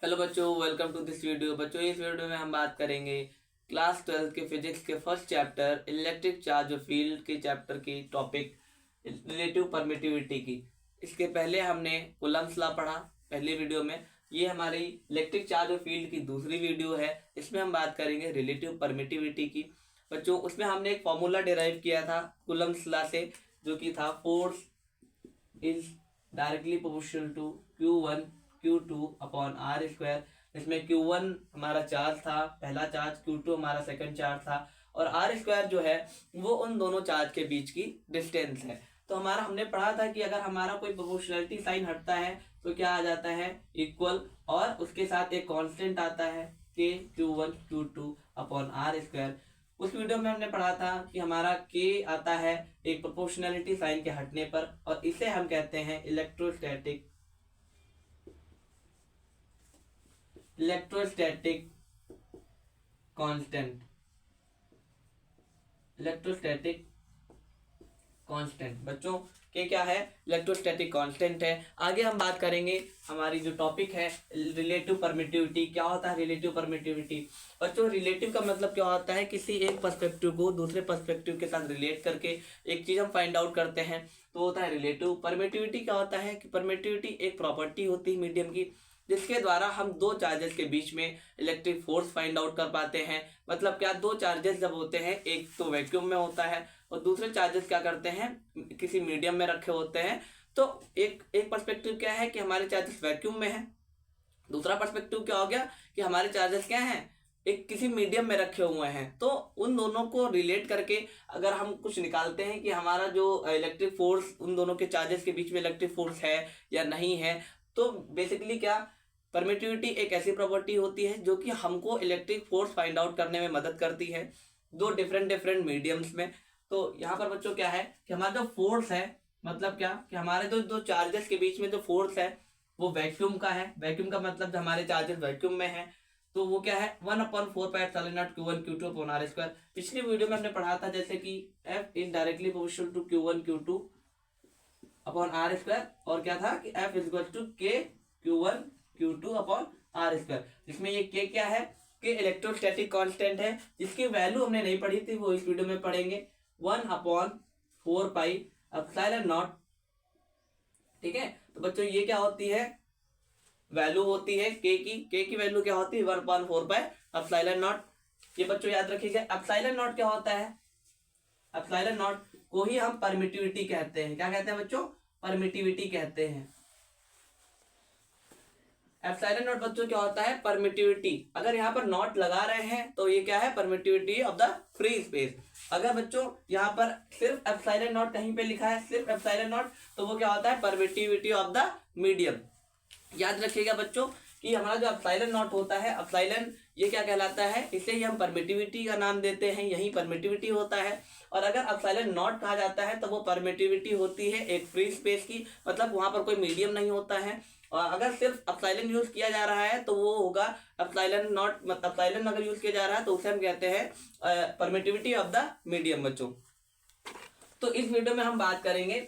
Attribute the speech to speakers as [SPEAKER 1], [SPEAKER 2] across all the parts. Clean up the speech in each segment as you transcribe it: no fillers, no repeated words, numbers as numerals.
[SPEAKER 1] Hello बच्चों, welcome to this video. बच्चों, इस वीडियो में हम बात करेंगे क्लास 12 के फिजिक्स के फर्स्ट चैप्टर इलेक्ट्रिक चार्ज और फील्ड के चैप्टर की टॉपिक रिलेटिव परमिटिविटी की। इसके पहले हमने कूलम्ब्स लॉ पढ़ा पहली वीडियो में। ये हमारी इलेक्ट्रिक चार्ज और फील्ड की दूसरी वीडियो है। इसमें हम बात करेंगे रिलेटिव परमिटिविटी की। बच्चों, उसमें हमने एक फॉर्मूला डिराइव किया था कूलम्ब्स लॉ से, जो कि था force is directly proportional to Q1 Q2 upon R square. इसमें Q1 हमारा चार्ज था, पहला चार्ज, Q2 हमारा सेकंड चार्ज था, और आर स्क्वायर जो है वो उन दोनों चार्ज के बीच की डिस्टेंस है। तो हमारा हमने पढ़ा था कि अगर हमारा कोई प्रोपोर्शनलिटी साइन हटता है तो क्या आ जाता है, इक्वल, और उसके साथ एक कांस्टेंट आता है के Q1 Q2 upon R square. उस वीडियो में हमने पढ़ा था कि हमारा k आता है एक प्रोपोर्शनलिटी साइन के हटने पर, और इसे हम कहते हैं इलेक्ट्रोस्टैटिक कांस्टेंट। इलेक्ट्रोस्टैटिक कांस्टेंट बच्चों के क्या है, इलेक्ट्रोस्टैटिक कांस्टेंट है। आगे हम बात करेंगे, हमारी जो टॉपिक है रिलेटिव परमिटिविटी। क्या होता है रिलेटिव परमिटिविटी? बच्चों, रिलेटिव का मतलब क्या होता है, किसी एक पर्सपेक्टिव को दूसरे पर्सपेक्टिव के साथ रिलेट करके एक चीज हम फाइंड आउट करते हैं, तो होता है रिलेटिव। परमिटिविटी क्या होता है कि परमिटिविटी एक प्रॉपर्टी होती है मीडियम की, जिसके द्वारा हम दो चार्जेस के बीच में इलेक्ट्रिक फोर्स फाइंड आउट कर पाते हैं। मतलब क्या, दो चार्जेस जब होते हैं, एक तो वैक्यूम में होता है और दूसरे चार्जेस क्या करते हैं, किसी मीडियम में रखे होते हैं। तो एक पर्सपेक्टिव क्या है कि हमारे चार्जेस वैक्यूम में है, दूसरा पर्सपेक्टिव क्या हो गया कि हमारे चार्जेस क्या हैं, एक किसी मीडियम में रखे हुए हैं। तो उन दोनों को रिलेट करके अगर हम कुछ निकालते हैं कि हमारा जो इलेक्ट्रिक फोर्स, उन दोनों के चार्जेस के बीच में इलेक्ट्रिक फोर्स है या नहीं है, तो बेसिकली क्या, परमिटिविटी एक ऐसी प्रॉपर्टी होती है जो कि हमको इलेक्ट्रिक फोर्स फाइंड आउट करने में मदद करती है दो डिफरेंट मीडियम्स में। तो यहाँ पर बच्चों क्या है कि हमारा जो फोर्स है, मतलब क्या कि हमारे जो दो चार्जेस के बीच में जो फोर्स है वो वैक्यूम का है। वैक्यूम का मतलब हमारे चार्जेस वैक्यूम में है, तो वो क्या है, 1/4πε0 Q1 Q2 upon R square. पिछली वीडियो में हमने पढ़ा था जैसे कि F is directly proportional to Q1 Q2 upon R square, और क्या था कि F is equal to K Q1 Q2 upon R square. जिसमें ये K क्या है, K इलेक्ट्रोस्टैटिक कांस्टेंट है, जिसकी वैल्यू हमने नहीं पढ़ी थी, वो इस वीडियो में पढ़ेंगे। 1/4πε0। ठीक है, तो बच्चों ये क्या होती है, वैल्यू होती है k की वैल्यू क्या होती है, 1/4πε0। ये बच्चों याद रखिएगा। एप्सिलॉन नॉट क्या होता है, एप्सिलॉन नॉट को ही हम परमिटिविटी कहते हैं। क्या कहते हैं बच्चों, परमिटिविटी कहते हैं। एप्सिलॉन नॉट बच्चों क्या होता है, परमिटिविटी। अगर यहाँ पर नॉट लगा रहे हैं तो ये क्या है, permittivity of the free space. अगर बच्चों यहाँ पर सिर्फ एप्सिलॉन नॉट कहीं पे लिखा है, सिर्फ एप्सिलॉन नॉट, तो वो क्या होता है, परमिटिविटी ऑफ द मीडियम। याद रखिएगा बच्चों कि हमारा जो एप्सिलॉन नॉट होता है, एप्सिलॉन ये क्या कहलाता है, इसे ही हम परमिटिविटी का नाम देते हैं, यही परमिटिविटी होता है। और अगर एप्सिलॉन नॉट कहा जाता है तो वो परमिटिविटी होती है एक फ्री स्पेस की, मतलब वहां पर कोई मीडियम नहीं होता है। और अगर सिर्फ एप्सिलॉन यूज किया जा रहा है तो वो होगा एप्सिलॉन नॉट, मतलब एप्सिलॉन अगर यूज किया जा रहा है तो उसे हम कहते हैं परमिटिविटी ऑफ द मीडियम बच्चों। तो इस वीडियो में हम बात करेंगे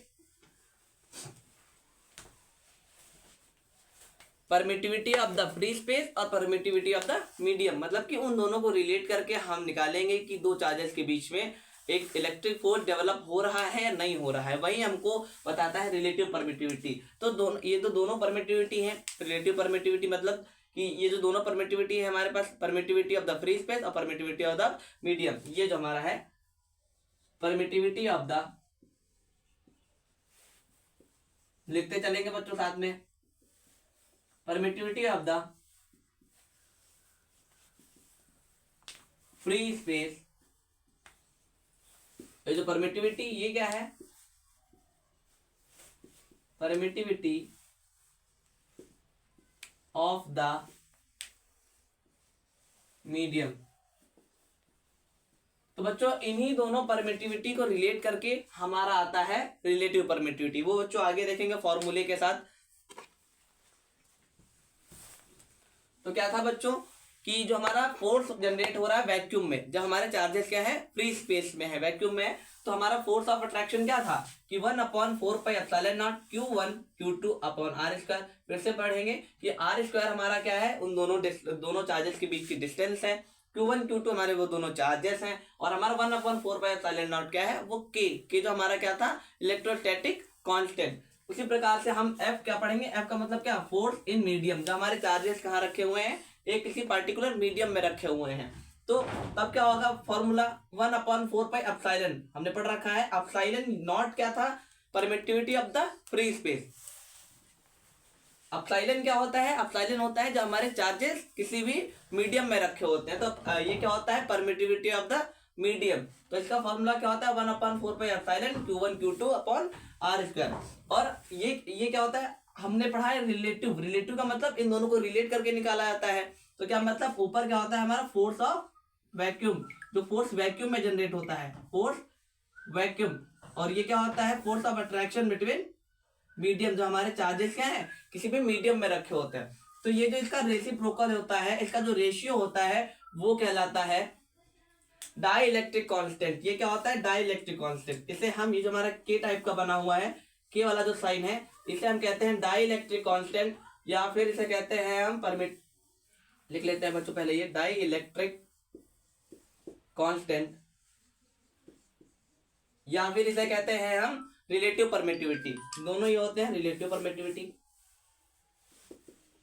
[SPEAKER 1] permittivity of the free space और परमिटिविटी ऑफ द मीडियम। मतलब कि उन दोनों को रिलेट करके हम निकालेंगे कि दो चार्जेस के बीच में एक इलेक्ट्रिक फोर्स डेवलप हो रहा है या नहीं हो रहा है, वही हमको बताता है रिलेटिव परमिटिविटी। तो दोनों, ये तो दोनों परमिटिविटी है। रिलेटिव परमिटिविटी मतलब कि ये जो दोनों परमिटिविटी है हमारे पास, permittivity of the free space और परमिटिविटी ऑफ द मीडियम, ये जो हमारा है परमिटिविटी ऑफ द, लिखते चलेंगे बच्चों साथ में, permittivity of the free space. ये जो परमिटिविटी, ये क्या है, परमिटिविटी ऑफ द मीडियम। तो बच्चों इन्हीं दोनों परमिटिविटी को रिलेट करके हमारा आता है रिलेटिव परमिटिविटी। वो बच्चों आगे देखेंगे फॉर्मूले के साथ। तो क्या था बच्चों कि जो हमारा फोर्स जनरेट हो रहा है वैक्यूम में, जब हमारे चार्जेस क्या है फ्री स्पेस में है, वैक्यूम में है, तो हमारा फोर्स ऑफ अट्रैक्शन क्या था कि 1/4πε0 Q1 Q2 upon R square. फिर से पढ़ेंगे कि आर स्क्वायर हमारा क्या है, उन दोनों चार्जेस के बीच की डिस्टेंस है, Q1 Q2 हमारे वो दोनों चार्जेस हैं, और हमारा 1/4πε0 क्या है, वो के जो हमारा क्या था, इलेक्ट्रोस्टैटिक कांस्टेंट। उसी प्रकार से हम F क्या पढ़ेंगे, F का मतलब क्या, फोर्स इन मीडियम, जो हमारे चार्जेस कहाँ रखे हुए हैं, एक किसी पर्टिकुलर मीडियम में रखे हुए हैं। तो तब क्या होगा फॉर्मूला, 1/4πε हमने पढ़ रखा है। एप्सिलॉन नॉट क्या था, permittivity of the free space. Epsilon क्या होता है, एप्सिलॉन होता है जब हमारे चार्जेस किसी भी मीडियम में रखे होते हैं, तो ये क्या होता है, परमिटिविटी ऑफ द मीडियम। तो इसका फॉर्मूला क्या होता है, 1/4πε Q1 Q2 upon R square. और ये क्या होता है, हमने पढ़ा है रिलेटिव। रिलेटिव का मतलब इन दोनों को रिलेट करके निकाला जाता है। तो क्या मतलब, ऊपर क्या होता है हमारा फोर्स ऑफ वैक्यूम, जो फोर्स वैक्यूम में जनरेट होता है, फोर्स वैक्यूम, और ये क्या होता है, force of attraction between medium, जो हमारे चार्जेस क्या है किसी भी मीडियम में रखे होते हैं। तो ये जो इसका रेसिप्रोकल होता है, इसका जो रेशियो होता है वो कहलाता है डाई इलेक्ट्रिक कॉन्स्टेंट। ये क्या होता है, डाई इलेक्ट्रिक कॉन्स्टेंट। इसे हम, ये जो हमारा के टाइप का बना हुआ है, के वाला जो साइन है, इसे हम कहते हैं डाई इलेक्ट्रिक कॉन्स्टेंट, या फिर इसे कहते हैं हम परमिट, लिख लेते हैं बच्चों पहले ये, डाई इलेक्ट्रिक कांस्टेंट, या फिर इसे कहते हैं हम रिलेटिव परमिटिविटी। दोनों ही होते हैं रिलेटिव परमिटिविटी,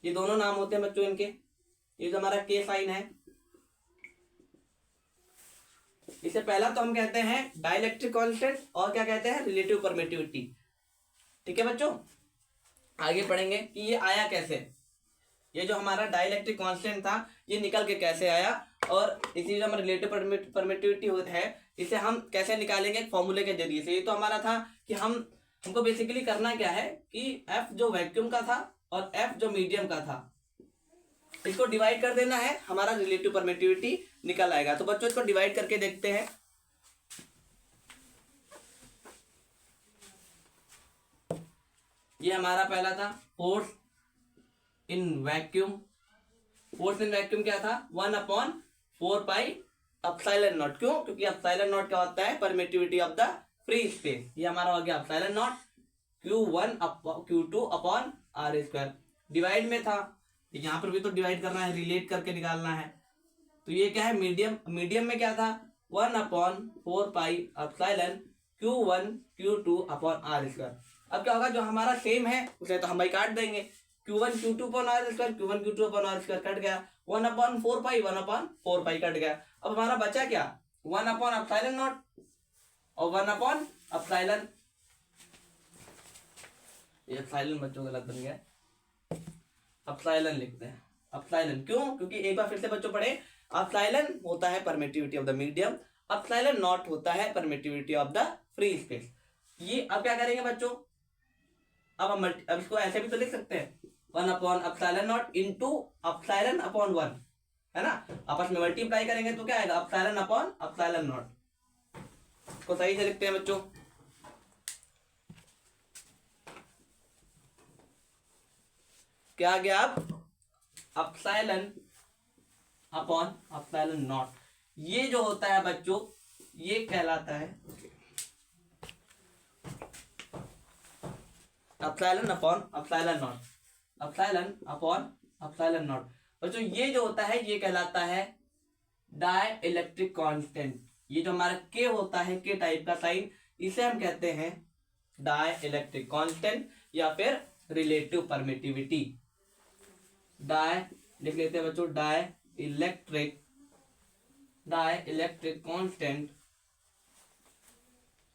[SPEAKER 1] ये दोनों नाम होते हैं बच्चों इनके। ये जो हमारा के साइन है, इसे पहला तो हम कहते हैं डाइलेक्ट्रिक कांस्टेंट, और क्या कहते हैं, रिलेटिव परमिटिविटी। ठीक है बच्चों, आगे पढ़ेंगे कि ये आया कैसे। ये जो हमारा डाइलेक्ट्रिक कांस्टेंट था, ये निकल के कैसे आया, और इसी जो हमारा रिलेटिव परमिटिविटी है, इसे हम कैसे निकालेंगे, फॉर्मूले के जरिए से। ये तो हमारा था कि हमको बेसिकली करना क्या है कि F जो वैक्यूम का था और F जो मीडियम का था, इसको डिवाइड कर देना है, हमारा रिलेटिव परमिटिविटी निकल आएगा। तो बच्चों इसको डिवाइड करके देखते हैं। ये हमारा पहला था force in vacuum. Force in vacuum क्या था, 1/4πε0। क्यों, क्योंकि ε0 क्या होता है, permittivity of the free space. ये हमारा हो गया ε0 Q1 Q2 upon R square. Divide में था, यहाँ पर भी तो डिवाइड करना है, रिलेट करके निकालना है। तो ये क्या है, मीडियम। मीडियम में क्या था, 1/4πε Q1 Q2 upon R square. अब क्या होगा, जो हमारा सेम है उसे तो हम भाई काट देंगे, Q1 Q2 upon R square, Q1 Q2 upon R square cut गया, 1/4π कट गया। अब हमारा बचा क्या, 1/ε0 और 1/ε। ये एप्सिलॉन बच्चों गलत बन गया, एप्सिलॉन लिखते हैं, एप्सिलॉन। क्यों, क्योंकि एक बार फिर से बच्चों पढ़े, एप्सिलॉन होता है परमिटिविटी ऑफ द मीडियम, ε0 होता है permittivity of the free space. ये अब क्या करेंगे बच्चों, अब इसको ऐसे भी तो लिख सकते हैं, 1/ε0 इंटू ε/1, है ना, आपस में मल्टीप्लाई करेंगे तो क्या आएगा, ε/ε0। इसको सही से लिखते हैं बच्चों, क्या आ गया, अब ε/ε0। ये जो होता है बच्चों, ये कहलाता है ε/ε0। बच्चों ये जो होता है ये कहलाता है डाई इलेक्ट्रिक कांस्टेंट। ये जो हमारा के होता है, के टाइप का साइन, इसे हम कहते हैं डाई इलेक्ट्रिक कांस्टेंट या फिर रिलेटिव परमिटिविटी। डाई लिख लेते हैं बच्चों, डाई इलेक्ट्रिक कांस्टेंट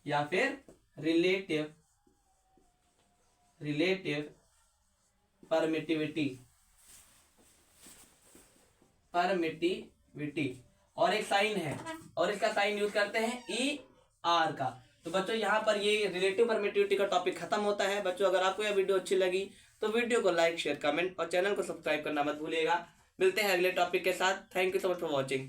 [SPEAKER 1] या फिर रिलेटिव परमिटिविटी। और एक साइन है, और इसका साइन यूज करते हैं ER का। तो बच्चों यहाँ पर ये रिलेटिव परमिटिविटी का टॉपिक खत्म होता है। बच्चों अगर आपको यह वीडियो अच्छी लगी तो वीडियो को लाइक शेयर कमेंट और चैनल को सब्सक्राइब करना मत भूलिएगा। मिलते हैं अगले टॉपिक के साथ। Thank you so much for watching.